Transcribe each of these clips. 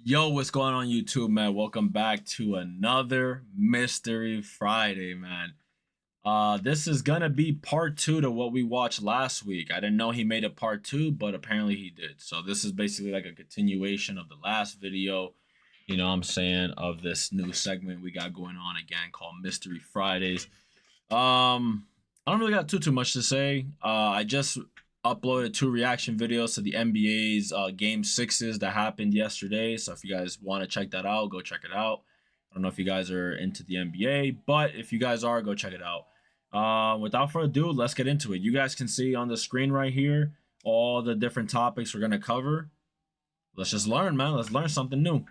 Yo, what's going on YouTube, man? Welcome back to another Mystery Friday, man. This is gonna be part two to what we watched last week. I didn't know he made a part two, but apparently he did. So this is basically like a continuation of the last video, you know what I'm saying, of this new segment we got going on again called Mystery Fridays. I don't really got too much to say. I just uploaded two reaction videos to the NBA's game sixes that happened yesterday. So if you guys want to check that out, go check it out. I don't know if you guys are into the NBA, but if you guys are, go check it out. Without further ado, let's get into it. You guys can see on the screen right here all the different topics we're gonna cover. Let's just learn, man. Let's learn something new.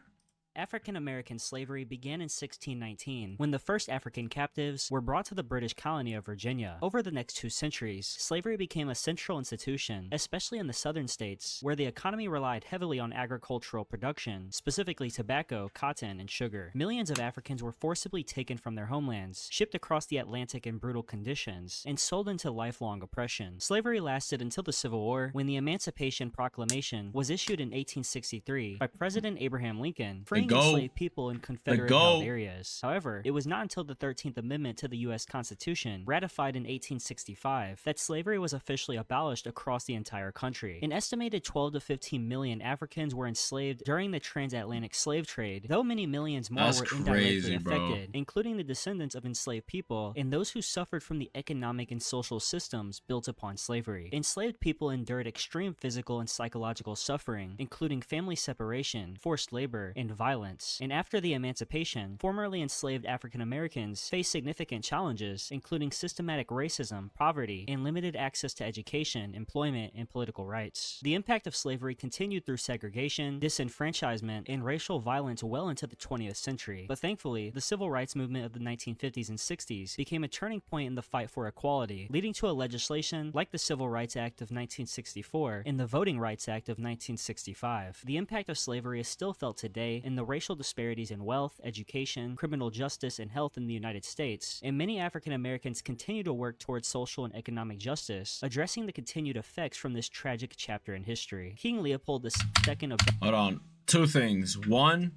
African-American slavery began in 1619, when the first African captives were brought to the British colony of Virginia. Over the next 2 centuries, slavery became a central institution, especially in the southern states, where the economy relied heavily on agricultural production, specifically tobacco, cotton, and sugar. Millions of Africans were forcibly taken from their homelands, shipped across the Atlantic in brutal conditions, and sold into lifelong oppression. Slavery lasted until the Civil War, when the Emancipation Proclamation was issued in 1863 by President Abraham Lincoln, freeing enslaved people in Confederate-held areas. However, it was not until the 13th Amendment to the U.S. Constitution, ratified in 1865, that slavery was officially abolished across the entire country. An estimated 12 to 15 million Africans were enslaved during the transatlantic slave trade, though many millions more were indirectly affected, including the descendants of enslaved people and those who suffered from the economic and social systems built upon slavery. Enslaved people endured extreme physical and psychological suffering, including family separation, forced labor, and violence. And after the emancipation, formerly enslaved African Americans faced significant challenges, including systematic racism, poverty, and limited access to education, employment, and political rights. The impact of slavery continued through segregation, disenfranchisement, and racial violence well into the 20th century. But thankfully, the civil rights movement of the 1950s and 60s became a turning point in the fight for equality, leading to a legislation like the Civil Rights Act of 1964 and the Voting Rights Act of 1965. The impact of slavery is still felt today in the racial disparities in wealth, education, criminal justice, and health in the United States, and many African Americans continue to work towards social and economic justice, addressing the continued effects from this tragic chapter in history. King Leopold II of... Hold on. Two things. One,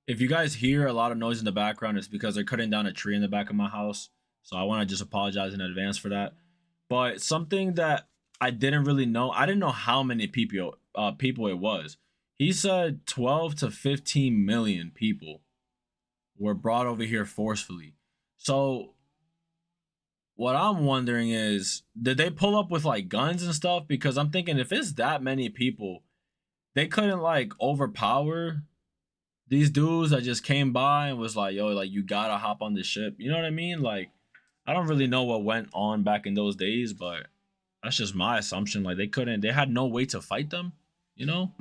if you guys hear a lot of noise in the background, it's because they're cutting down a tree in the back of my house. So I want to just apologize in advance for that. But something that I didn't really know, I didn't know how many people it was. He said 12 to 15 million people were brought over here forcefully. So what I'm wondering is, did they pull up with like guns and stuff? Because I'm thinking if it's that many people, they couldn't like overpower these dudes that just came by and was like, yo, like you gotta hop on this ship. You know what I mean? Like, I don't really know what went on back in those days, but that's just my assumption. Like they had no way to fight them, you know?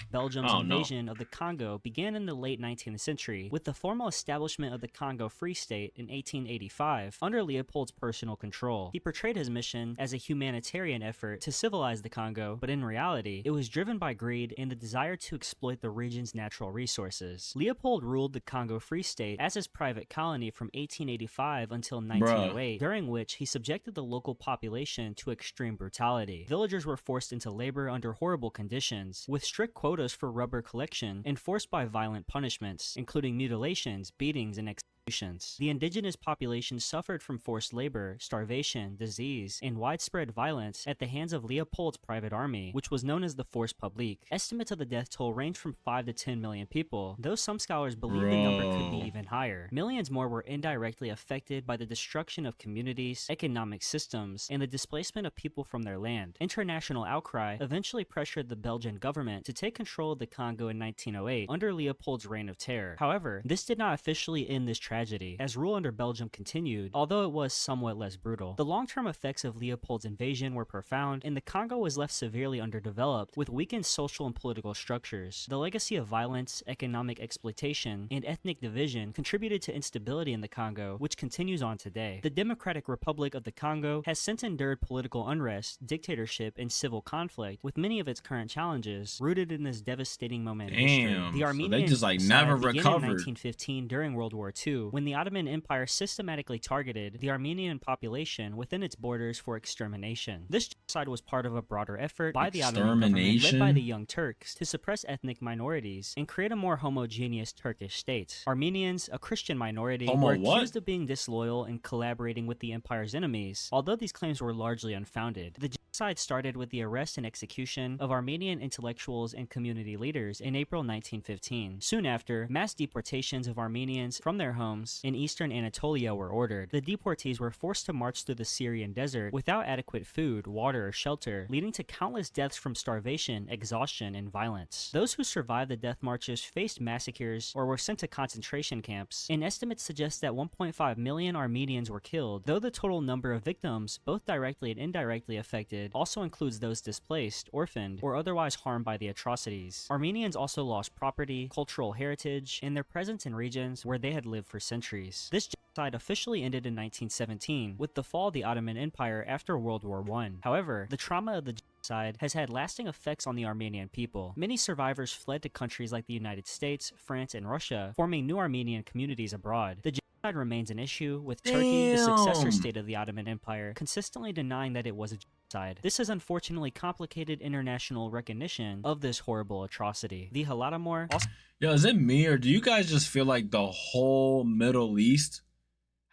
Belgium's invasion of the Congo began in the late 19th century, with the formal establishment of the Congo Free State in 1885 under Leopold's personal control. He portrayed his mission as a humanitarian effort to civilize the Congo, but in reality, it was driven by greed and the desire to exploit the region's natural resources. Leopold ruled the Congo Free State as his private colony from 1885 until 1908, during which he subjected the local population to extreme brutality. Villagers were forced into labor under horrible conditions, with strict quotas for rubber collection enforced by violent punishments, including mutilations, beatings, and executions. The indigenous population suffered from forced labor, starvation, disease, and widespread violence at the hands of Leopold's private army, which was known as the Force Publique. Estimates of the death toll range from 5 to 10 million people, though some scholars believe the number could be even higher. Millions more were indirectly affected by the destruction of communities, economic systems, and the displacement of people from their land. International outcry eventually pressured the Belgian government to take control of the Congo in 1908 under Leopold's reign of terror. However, this did not officially end this tragedy, as rule under Belgium continued, although it was somewhat less brutal. The long-term effects of Leopold's invasion were profound, and the Congo was left severely underdeveloped, with weakened social and political structures. The legacy of violence, economic exploitation, and ethnic division contributed to instability in the Congo, which continues on today. The Democratic Republic of the Congo has since endured political unrest, dictatorship, and civil conflict, with many of its current challenges rooted in this devastating moment in history. The Armenian so they just like never recovered. In 1915 during World War II, II, when the Ottoman Empire systematically targeted the Armenian population within its borders for extermination. This genocide was part of a broader effort by the Ottoman government led by the Young Turks to suppress ethnic minorities and create a more homogeneous Turkish state. Armenians, a Christian minority, were accused of being disloyal and collaborating with the empire's enemies, although these claims were largely unfounded. The genocide started with the arrest and execution of Armenian intellectuals and community leaders in April 1915. Soon after, mass deportations of Armenians from their homes in eastern Anatolia were ordered. The deportees were forced to march through the Syrian desert without adequate food, water, or shelter, leading to countless deaths from starvation, exhaustion, and violence. Those who survived the death marches faced massacres or were sent to concentration camps, and estimates suggest that 1.5 million Armenians were killed, though the total number of victims, both directly and indirectly affected, also includes those displaced, orphaned, or otherwise harmed by the atrocities. Armenians also lost property, cultural heritage, and their presence in regions where they had lived for centuries. This genocide officially ended in 1917 with the fall of the Ottoman Empire after World War I. However, the trauma of the genocide has had lasting effects on the Armenian people. Many survivors fled to countries like the United States, France, and Russia, forming new Armenian communities abroad. The genocide remains an issue, with Turkey, the successor state of the Ottoman Empire, consistently denying that it was a genocide. This has unfortunately complicated international recognition of this horrible atrocity. The Holodomor also— Yo, is it me, or do you guys just feel like the whole Middle East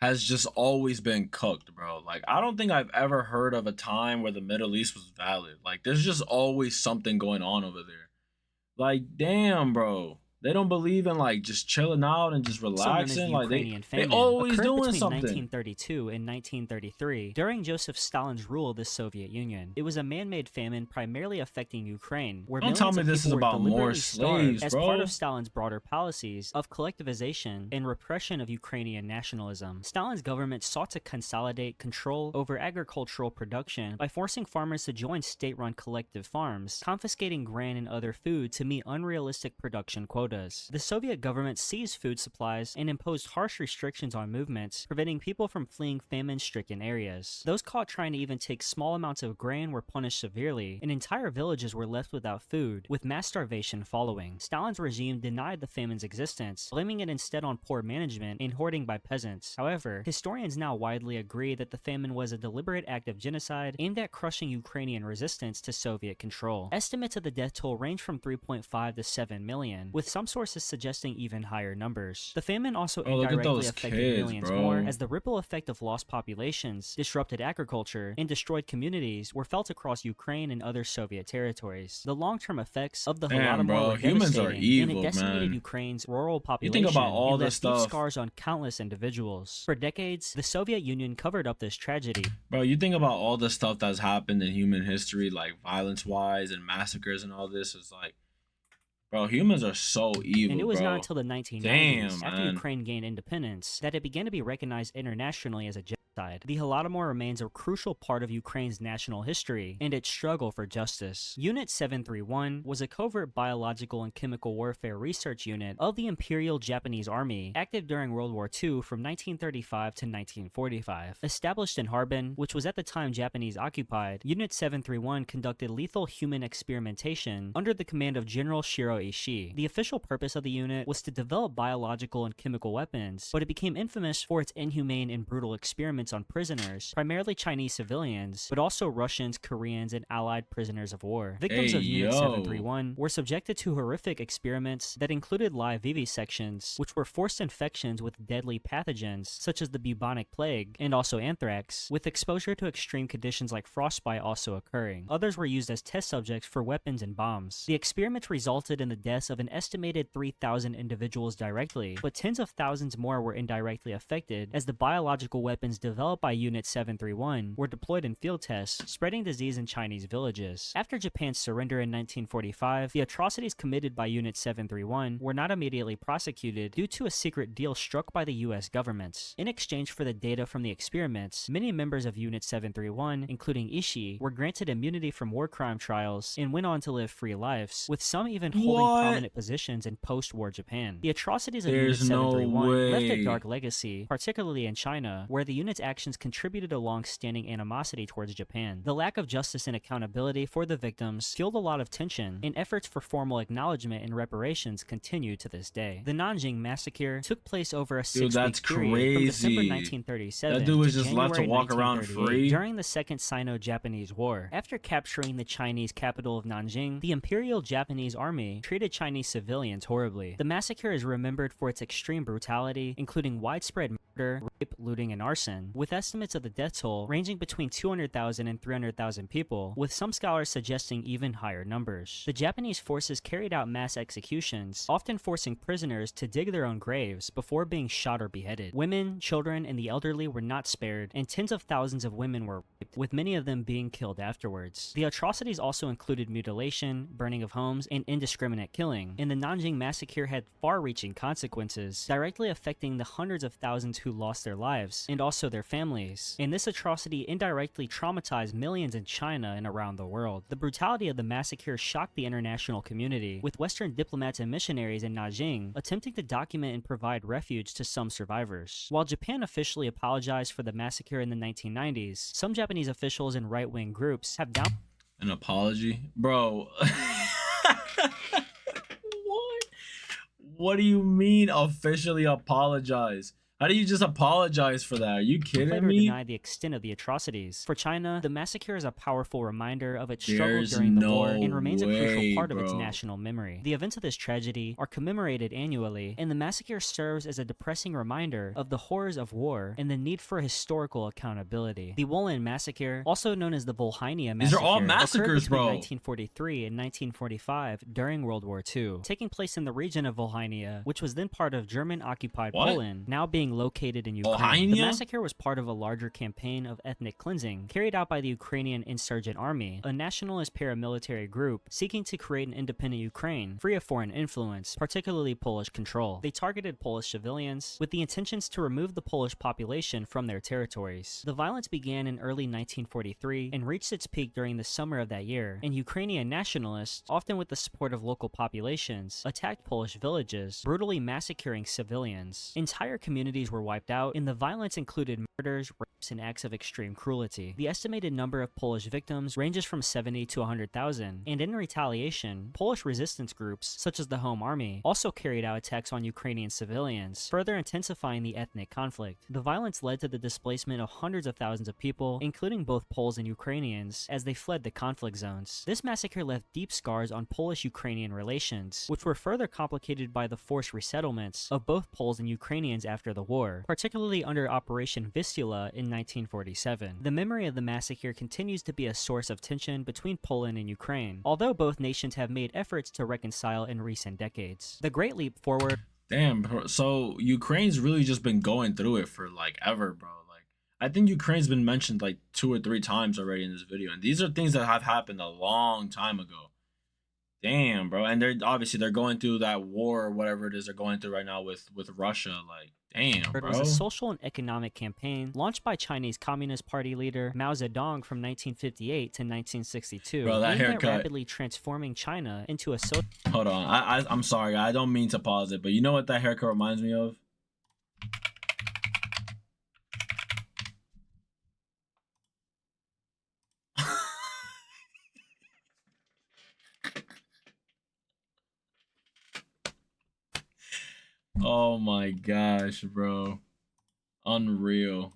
has just always been cooked, bro? Like, I don't think I've ever heard of a time where the Middle East was valid. Like, there's just always something going on over there. Like, damn, bro. They don't believe in, like, just chilling out and just relaxing. Like, they always doing something. 1932 and 1933, during Joseph Stalin's rule of the Soviet Union. It was a man-made famine primarily affecting Ukraine, where don't tell me this is about more slaves, as part of Stalin's broader policies of collectivization and repression of Ukrainian nationalism. Stalin's government sought to consolidate control over agricultural production by forcing farmers to join state-run collective farms, confiscating grain and other food to meet unrealistic production quotas. The Soviet government seized food supplies and imposed harsh restrictions on movements, preventing people from fleeing famine-stricken areas. Those caught trying to even take small amounts of grain were punished severely, and entire villages were left without food, with mass starvation following. Stalin's regime denied the famine's existence, blaming it instead on poor management and hoarding by peasants. However, historians now widely agree that the famine was a deliberate act of genocide aimed at crushing Ukrainian resistance to Soviet control. Estimates of the death toll range from 3.5 to 7 million, with some sources suggesting even higher numbers. The famine also indirectly affected millions more, as the ripple effect of lost populations, disrupted agriculture, and destroyed communities were felt across Ukraine and other Soviet territories. The long-term effects of the Holodomor were devastating, and it decimated Ukraine's rural population and left deep scars on countless individuals. For decades, the Soviet Union covered up this tragedy. Bro, you think about all the stuff that's happened in human history, like violence-wise and massacres and all this, is like, bro, humans are so evil, and it was bro. not until the 1990s, after Ukraine gained independence, that it began to be recognized internationally as a genocide. The Holodomor remains a crucial part of Ukraine's national history and its struggle for justice. Unit 731 was a covert biological and chemical warfare research unit of the Imperial Japanese Army, active during World War II from 1935 to 1945. Established in Harbin, which was at the time Japanese occupied, Unit 731 conducted lethal human experimentation under the command of General Shiro Ishii. The official purpose of the unit was to develop biological and chemical weapons, but it became infamous for its inhumane and brutal experiments on prisoners, primarily Chinese civilians, but also Russians, Koreans, and Allied prisoners of war. Victims of Unit 731 were subjected to horrific experiments that included live vivisections, which were forced infections with deadly pathogens such as the bubonic plague and also anthrax, with exposure to extreme conditions like frostbite also occurring. Others were used as test subjects for weapons and bombs. The experiments resulted in the deaths of an estimated 3,000 individuals directly, but tens of thousands more were indirectly affected as the biological weapons developed by Unit 731 were deployed in field tests, spreading disease in Chinese villages. After Japan's surrender in 1945, the atrocities committed by Unit 731 were not immediately prosecuted due to a secret deal struck by the US government. In exchange for the data from the experiments, many members of Unit 731, including Ishii, were granted immunity from war crime trials and went on to live free lives, with some even holding prominent positions in post-war Japan. The atrocities of Unit 731 left a dark legacy, particularly in China, where the unit's actions contributed to long-standing animosity towards Japan. The lack of justice and accountability for the victims fueled a lot of tension, and efforts for formal acknowledgement and reparations continue to this day. The Nanjing Massacre took place over a 6-week period from December 1937 that dude was to just January left to walk around 1938 free during the Second Sino-Japanese War. After capturing the Chinese capital of Nanjing, the Imperial Japanese Army treated Chinese civilians horribly. The massacre is remembered for its extreme brutality, including widespread murder, rape, looting, and arson, with estimates of the death toll ranging between 200,000 and 300,000 people, with some scholars suggesting even higher numbers. The Japanese forces carried out mass executions, often forcing prisoners to dig their own graves before being shot or beheaded. Women, children, and the elderly were not spared, and tens of thousands of women were raped, with many of them being killed afterwards. The atrocities also included mutilation, burning of homes, and indiscriminate killing, and the Nanjing Massacre had far-reaching consequences, directly affecting the hundreds of thousands who lost their lives, and also their families. And this atrocity indirectly traumatized millions in China and around the world. The brutality of the massacre shocked the international community, with Western diplomats and missionaries in Nanjing attempting to document and provide refuge to some survivors. While Japan officially apologized for the massacre in the 1990s, some Japanese officials and right-wing groups have an apology? Bro. What? What do you mean officially apologize? How do you just apologize for that? Are you kidding me? deny the extent of the atrocities. For China, the massacre is a powerful reminder of its struggle during the war and remains a crucial part of its national memory. The events of this tragedy are commemorated annually, and the massacre serves as a depressing reminder of the horrors of war and the need for historical accountability. The Wolin Massacre, also known as the Volhynia Massacre, these are all massacres, occurred between bro. 1943 and 1945 during World War II, taking place in the region of Volhynia, which was then part of German-occupied Poland, now being located in Ukraine. The massacre was part of a larger campaign of ethnic cleansing carried out by the Ukrainian Insurgent Army, a nationalist paramilitary group seeking to create an independent Ukraine, free of foreign influence, particularly Polish control. They targeted Polish civilians with the intentions to remove the Polish population from their territories. The violence began in early 1943 and reached its peak during the summer of that year, and Ukrainian nationalists, often with the support of local populations, attacked Polish villages, brutally massacring civilians. Entire communities were wiped out, and the violence included murders, rapes, and acts of extreme cruelty. The estimated number of Polish victims ranges from 70 to 100,000, and in retaliation, Polish resistance groups, such as the Home Army, also carried out attacks on Ukrainian civilians, further intensifying the ethnic conflict. The violence led to the displacement of hundreds of thousands of people, including both Poles and Ukrainians, as they fled the conflict zones. This massacre left deep scars on Polish-Ukrainian relations, which were further complicated by the forced resettlements of both Poles and Ukrainians after the war, particularly under Operation Vistula in 1947. The memory of the massacre continues to be a source of tension between Poland and Ukraine, although both nations have made efforts to reconcile in recent decades. The Great Leap Forward. Damn, so Ukraine's really just been going through it for like ever, bro. Like, I think Ukraine's been mentioned like 2 or 3 times already in this video, and these are things that have happened a long time ago. Damn, bro. And they're going through that war or whatever it is they're going through right now with Russia. Like, damn, bro. It was a social and economic campaign launched by Chinese Communist Party leader Mao Zedong from 1958 to 1962. Bro, that haircut. Rapidly transforming China into a social. Hold on. I'm sorry. I don't mean to pause it, but you know what that haircut reminds me of? Oh my gosh, bro. Unreal.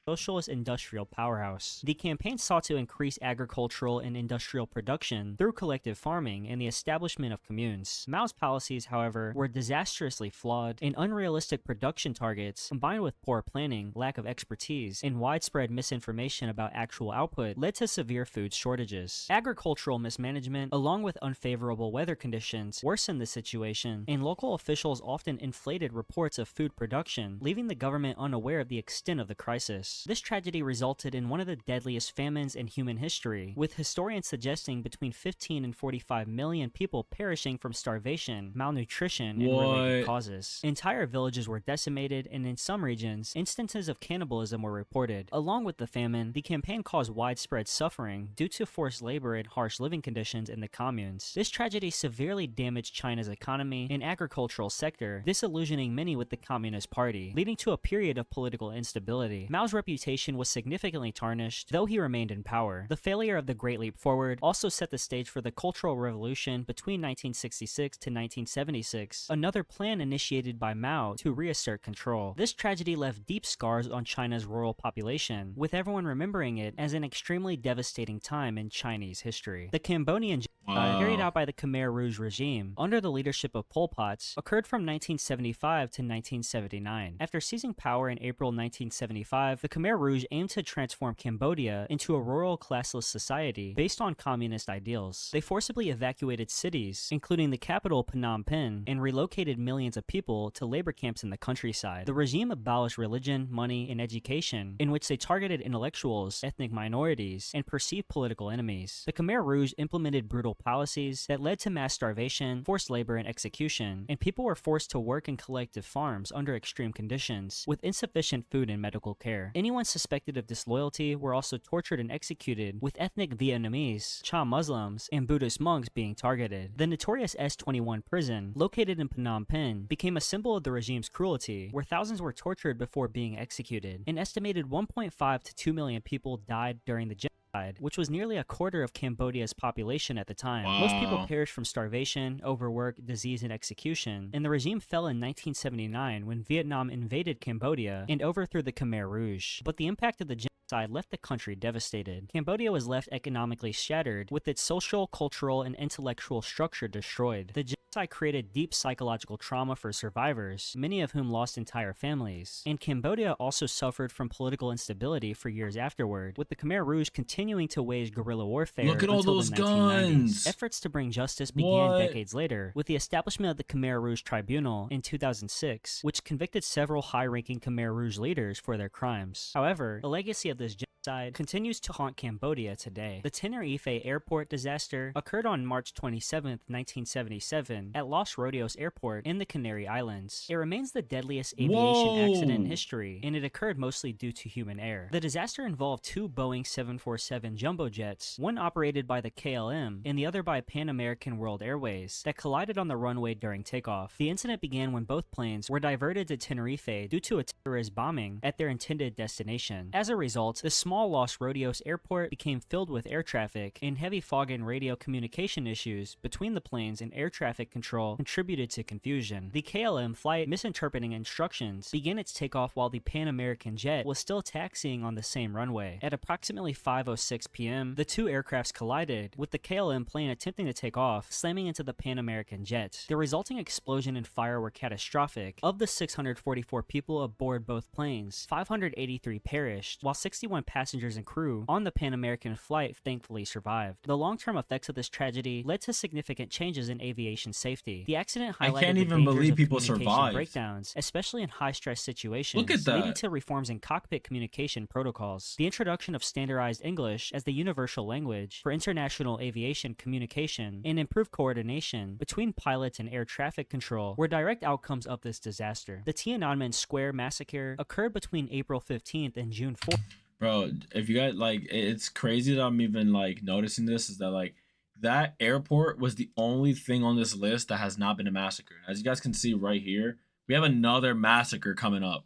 Socialist industrial powerhouse. The campaign sought to increase agricultural and industrial production through collective farming and the establishment of communes. Mao's policies, however, were disastrously flawed, and unrealistic production targets, combined with poor planning, lack of expertise, and widespread misinformation about actual output, led to severe food shortages. Agricultural mismanagement, along with unfavorable weather conditions, worsened the situation, and local officials often inflated reports of food production, leaving the government unaware of the extent of the crisis. worse. This tragedy resulted in one of the deadliest famines in human history, with historians suggesting between 15 and 45 million people perishing from starvation, malnutrition, and related causes. Entire villages were decimated, and in some regions, instances of cannibalism were reported. Along with the famine, the campaign caused widespread suffering due to forced labor and harsh living conditions in the communes. This tragedy severely damaged China's economy and agricultural sector, disillusioning many with the Communist Party, leading to a period of political instability. Mao's reputation was significantly tarnished, though he remained in power. The failure of the Great Leap Forward also set the stage for the Cultural Revolution between 1966 to 1976, another plan initiated by Mao to reassert control. This tragedy left deep scars on China's rural population, with everyone remembering it as an extremely devastating time in Chinese history. The Cambodian genocide, carried out by the Khmer Rouge regime under the leadership of Pol Pot, occurred from 1975 to 1979. After seizing power in April 1975, the Khmer Rouge aimed to transform Cambodia into a rural, classless society based on communist ideals. They forcibly evacuated cities, including the capital Phnom Penh, and relocated millions of people to labor camps in the countryside. The regime abolished religion, money, and education, in which they targeted intellectuals, ethnic minorities, and perceived political enemies. The Khmer Rouge implemented brutal policies that led to mass starvation, forced labor, and execution, and people were forced to work in collective farms under extreme conditions, with insufficient food and medical care. Anyone suspected of disloyalty were also tortured and executed, with ethnic Vietnamese, Cham Muslims, and Buddhist monks being targeted. The notorious S-21 prison, located in Phnom Penh, became a symbol of the regime's cruelty, where thousands were tortured before being executed. An estimated 1.5 to 2 million people died during the genocide, which was nearly a quarter of Cambodia's population at the time. Most people perished from starvation, overwork, disease, and execution, and the regime fell in 1979 when Vietnam invaded Cambodia and overthrew the Khmer Rouge. But the impact of the genocide left the country devastated. Cambodia was left economically shattered, with its social, cultural, and intellectual structure destroyed. The genocide created deep psychological trauma for survivors, many of whom lost entire families. And Cambodia also suffered from political instability for years afterward, with the Khmer Rouge continuing to wage guerrilla warfare. Look at all those the 1990s. guns! Efforts to bring justice began decades later, with the establishment of the Khmer Rouge Tribunal in 2006, which convicted several high-ranking Khmer Rouge leaders for their crimes. However, the legacy of this genocide continues to haunt Cambodia today. The Tenerife airport disaster occurred on March 27, 1977, at Los Rodeos Airport in the Canary Islands. It remains the deadliest aviation accident in history, and it occurred mostly due to human error. The disaster involved two Boeing 747 jumbo jets, one operated by the KLM and the other by Pan American World Airways, that collided on the runway during takeoff. The incident began when both planes were diverted to Tenerife due to a terrorist bombing at their intended destination. As a result, the small Los Rodeos airport became filled with air traffic, and heavy fog and radio communication issues between the planes and air traffic control contributed to confusion. The KLM flight, misinterpreting instructions, began its takeoff while the Pan American jet was still taxiing on the same runway. At approximately 5:06 p.m., the two aircrafts collided, with the KLM plane attempting to take off, slamming into the Pan American jet. The resulting explosion and fire were catastrophic. Of the 644 people aboard both planes, 583 perished, while 61 passengers and crew on the Pan American flight thankfully survived. The long-term effects of this tragedy led to significant changes in aviation safety. The accident highlighted the dangers of communication breakdowns, especially in high-stress situations, leading to reforms in cockpit communication protocols. The introduction of standardized English as the universal language for international aviation communication and improved coordination between pilots and air traffic control were direct outcomes of this disaster. The Tiananmen Square massacre occurred between April 15th and June 4th. Bro, if you guys it's crazy that I'm even noticing this, is that that airport was the only thing on this list that has not been a massacre. As you guys can see right here, we have another massacre coming up.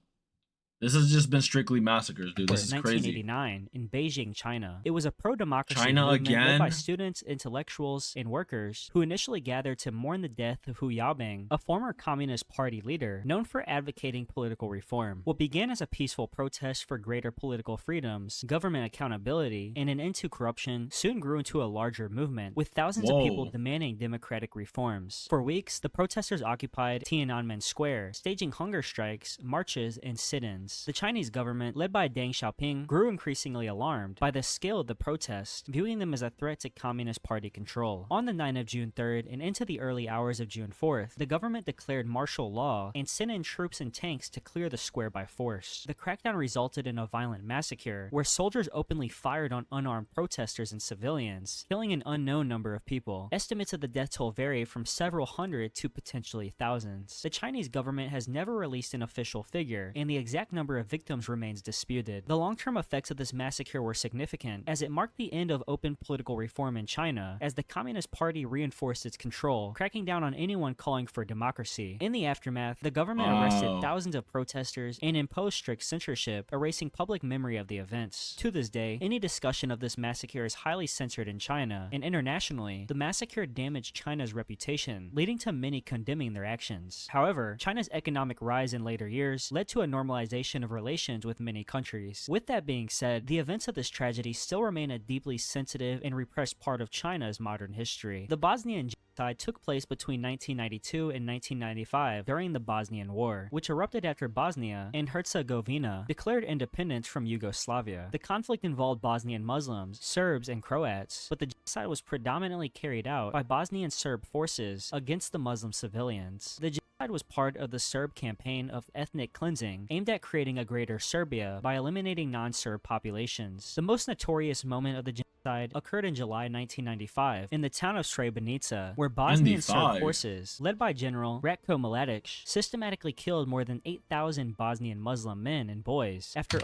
This has just been strictly massacres, dude. This is crazy. 1989 in Beijing, China. It was a pro-democracy China movement again? led by students, intellectuals, and workers who initially gathered to mourn the death of Hu Yaobing, a former Communist Party leader known for advocating political reform. What began as a peaceful protest for greater political freedoms, government accountability, and an end to corruption soon grew into a larger movement, with thousands of people demanding democratic reforms. For weeks, the protesters occupied Tiananmen Square, staging hunger strikes, marches, and sit-ins. civilians. The Chinese government, led by Deng Xiaoping, grew increasingly alarmed by the scale of the protests, viewing them as a threat to Communist Party control. On the night of June 3rd and into the early hours of June 4th, the government declared martial law and sent in troops and tanks to clear the square by force. The crackdown resulted in a violent massacre, where soldiers openly fired on unarmed protesters and civilians, killing an unknown number of people. Estimates of the death toll vary from several hundred to potentially thousands. The Chinese government has never released an official figure, and the exact number of victims remains disputed. The long-term effects of this massacre were significant, as it marked the end of open political reform in China, as the Communist Party reinforced its control, cracking down on anyone calling for democracy. In the aftermath, the government arrested thousands of protesters and imposed strict censorship, erasing public memory of the events. To this day, any discussion of this massacre is highly censored in China, and internationally, the massacre damaged China's reputation, leading to many condemning their actions. However, China's economic rise in later years led to a normalization of relations with many countries. With that being said, the events of this tragedy still remain a deeply sensitive and repressed part of China's modern history. The Bosnian genocide took place between 1992 and 1995 during the Bosnian War, which erupted after Bosnia and Herzegovina declared independence from Yugoslavia. The conflict involved Bosnian Muslims, Serbs, and Croats, but the genocide was predominantly carried out by Bosnian Serb forces against the Muslim civilians. The genocide was part of the Serb campaign of ethnic cleansing, aimed at creating a greater Serbia by eliminating non-Serb populations. The most notorious moment of the genocide occurred in July 1995 in the town of Srebrenica, where Bosnian Serb forces, led by General Ratko Mladic, systematically killed more than 8,000 Bosnian Muslim men and boys after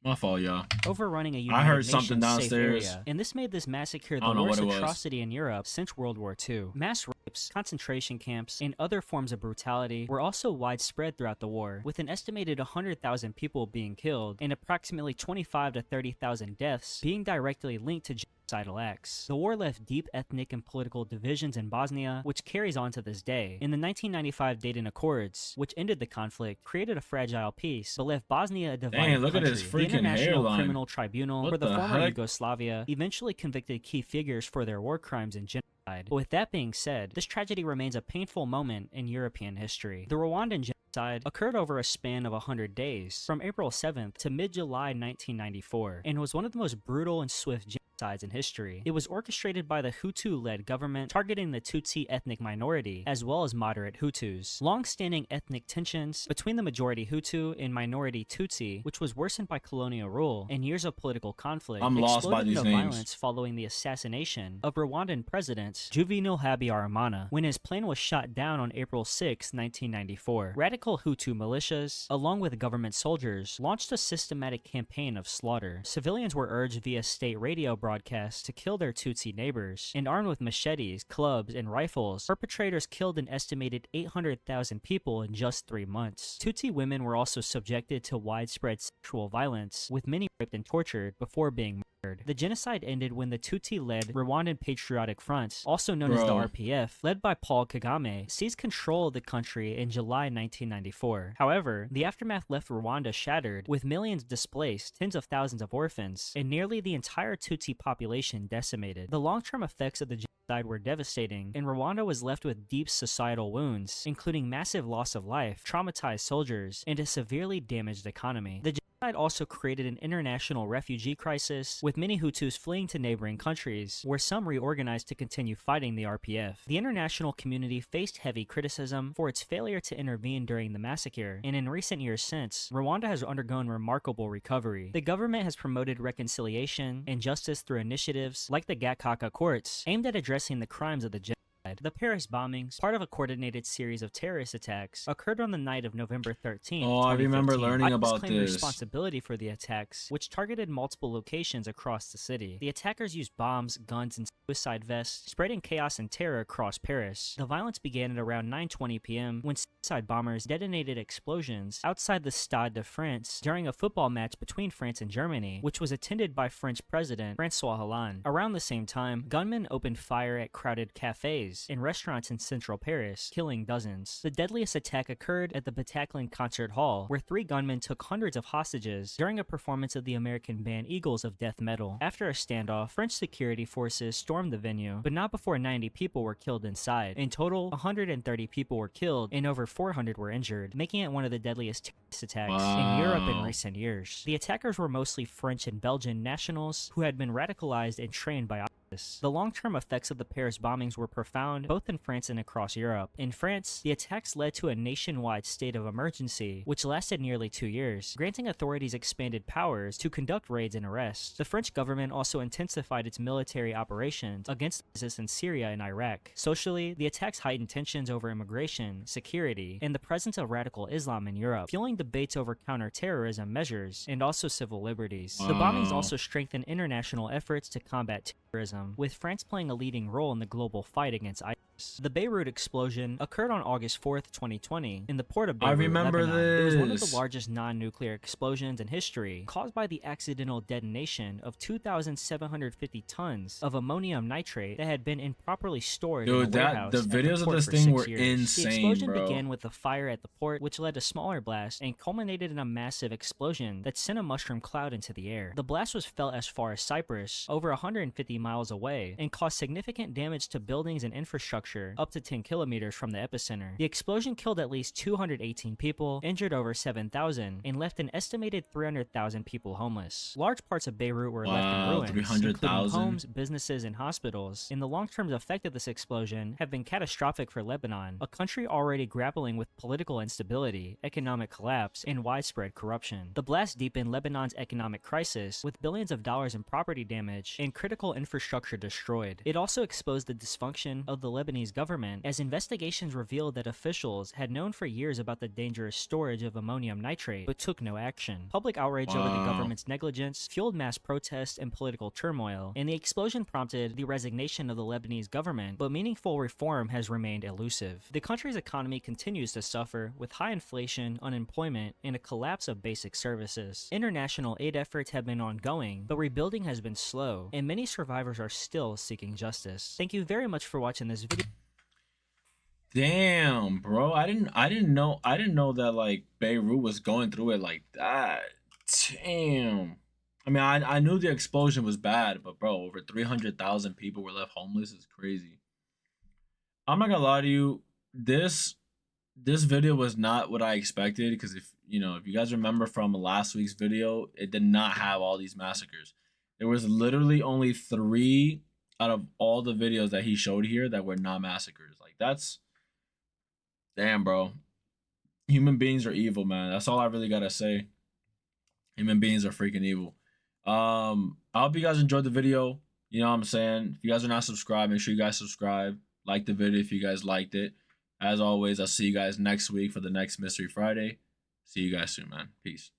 My fault, y'all. overrunning a United I heard Nations something safe downstairs. area, and this made this massacre I the don't know worst what it was. atrocity in Europe since World War II. Mass rapes, concentration camps, and other forms of brutality were also widespread throughout the war, with an estimated 100,000 people being killed and approximately 25 to 30,000 deaths being directly linked to genocidal acts. The war left deep ethnic and political divisions in Bosnia, which carries on to this day. In the 1995 Dayton Accords, which ended the conflict, created a fragile peace, but left Bosnia a divided Dang, look country. at his The freaking International hairline. Criminal Tribunal What for the the former heck? Yugoslavia eventually convicted key figures for their war crimes and genocide. But with that being said, this tragedy remains a painful moment in European history. The Rwandan genocide occurred over a span of 100 days, from April 7th to mid-July 1994, and was one of the most brutal and swift genocides in history. It was orchestrated by the Hutu-led government, targeting the Tutsi ethnic minority, as well as moderate Hutus. Long-standing ethnic tensions between the majority Hutu and minority Tutsi, which was worsened by colonial rule and years of political conflict, I'm lost by exploded these into names. violence following the assassination of Rwandan President Juvenal Habyarimana, when his plane was shot down on April 6, 1994. Radical Hutu militias, along with government soldiers, launched a systematic campaign of slaughter. Civilians were urged via state radio broadcasts to kill their Tutsi neighbors, and armed with machetes, clubs, and rifles, perpetrators killed an estimated 800,000 people in just 3 months. Tutsi women were also subjected to widespread sexual violence, with many raped and tortured before being murdered. The genocide ended when the Tutsi-led Rwandan Patriotic Front, also known as the RPF, led by Paul Kagame, seized control of the country in July 1994. However, the aftermath left Rwanda shattered, with millions displaced, tens of thousands of orphans, and nearly the entire Tutsi population decimated. The long-term effects of the genocide were devastating, and Rwanda was left with deep societal wounds, including massive loss of life, traumatized soldiers, and a severely damaged economy. The genocide also created an international refugee crisis, with many Hutus fleeing to neighboring countries, where some reorganized to continue fighting the RPF. The international community faced heavy criticism for its failure to intervene during the massacre, and in recent years since, Rwanda has undergone remarkable recovery. The government has promoted reconciliation and justice through initiatives like the Gacaca Courts, aimed at addressing the crimes of the genocide. The Paris bombings, part of a coordinated series of terrorist attacks, occurred on the night of November 13th. Oh, I remember 2015. learning ISIS about claimed this. responsibility for the attacks, which targeted multiple locations across the city. The attackers used bombs, guns, and suicide vests, spreading chaos and terror across Paris. The violence began at around 9:20 p.m. when suicide bombers detonated explosions outside the Stade de France during a football match between France and Germany, which was attended by French President François Hollande. Around the same time, gunmen opened fire at crowded cafes, cafes, and restaurants in central Paris, killing dozens. The deadliest attack occurred at the Bataclan Concert Hall, where 3 gunmen took hundreds of hostages during a performance of the American band Eagles of death metal. After a standoff, French security forces stormed the venue, but not before 90 people were killed inside. In total, 130 people were killed and over 400 were injured, making it one of the deadliest terrorist attacks in Europe in recent years. The attackers were mostly French and Belgian nationals who had been radicalized and trained by ISIS. The long-term effects of the Paris bombings were profound, both in France and across Europe. In France, the attacks led to a nationwide state of emergency, which lasted nearly 2 years, granting authorities expanded powers to conduct raids and arrests. The French government also intensified its military operations against ISIS in Syria and Iraq. Socially, the attacks heightened tensions over immigration, security, and the presence of radical Islam in Europe, fueling debates over counter-terrorism measures and also civil liberties. The bombings also strengthened international efforts to combat terrorism, with France playing a leading role in the global fight against ISIS. The Beirut explosion occurred on August 4th, 2020, in the port of Beirut, Lebanon. It was one of the largest non-nuclear explosions in history, caused by the accidental detonation of 2,750 tons of ammonium nitrate that had been improperly stored in a warehouse. The videos of this thing were insane, The explosion bro. began with a fire at the port, which led to smaller blasts and culminated in a massive explosion that sent a mushroom cloud into the air. The blast was felt as far as Cyprus, over 150 miles away, and caused significant damage to buildings and infrastructure up to 10 kilometers from the epicenter. The explosion killed at least 218 people, injured over 7,000, and left an estimated 300,000 people homeless. Large parts of Beirut were left in ruins, including homes, businesses, and hospitals. And the long-term effect of this explosion have been catastrophic for Lebanon, a country already grappling with political instability, economic collapse, and widespread corruption. The blast deepened Lebanon's economic crisis, with billions of dollars in property damage and critical infrastructure destroyed. It also exposed the dysfunction of the Lebanese government, as investigations revealed that officials had known for years about the dangerous storage of ammonium nitrate, but took no action. Public outrage over the government's negligence fueled mass protests and political turmoil, and the explosion prompted the resignation of the Lebanese government, but meaningful reform has remained elusive. The country's economy continues to suffer, with high inflation, unemployment, and a collapse of basic services. International aid efforts have been ongoing, but rebuilding has been slow, and many survivors are still seeking justice. Thank you very much for watching this video. Damn, bro. I didn't know that like Beirut was going through it like that. Damn. I mean, I knew the explosion was bad, but bro, over 300,000 people were left homeless. Is crazy. I'm not gonna lie to you. This video was not what I expected, because if you guys remember from last week's video, it did not have all these massacres. There was literally only 3 out of all the videos that he showed here that were not massacres. Like, that's damn, bro. Human beings are evil, man. That's all I really gotta say. Human beings are freaking evil. I hope you guys enjoyed the video. You know what I'm saying? If you guys are not subscribed, make sure you guys subscribe. Like the video if you guys liked it. As always, I'll see you guys next week for the next Mystery Friday. See you guys soon, man. Peace.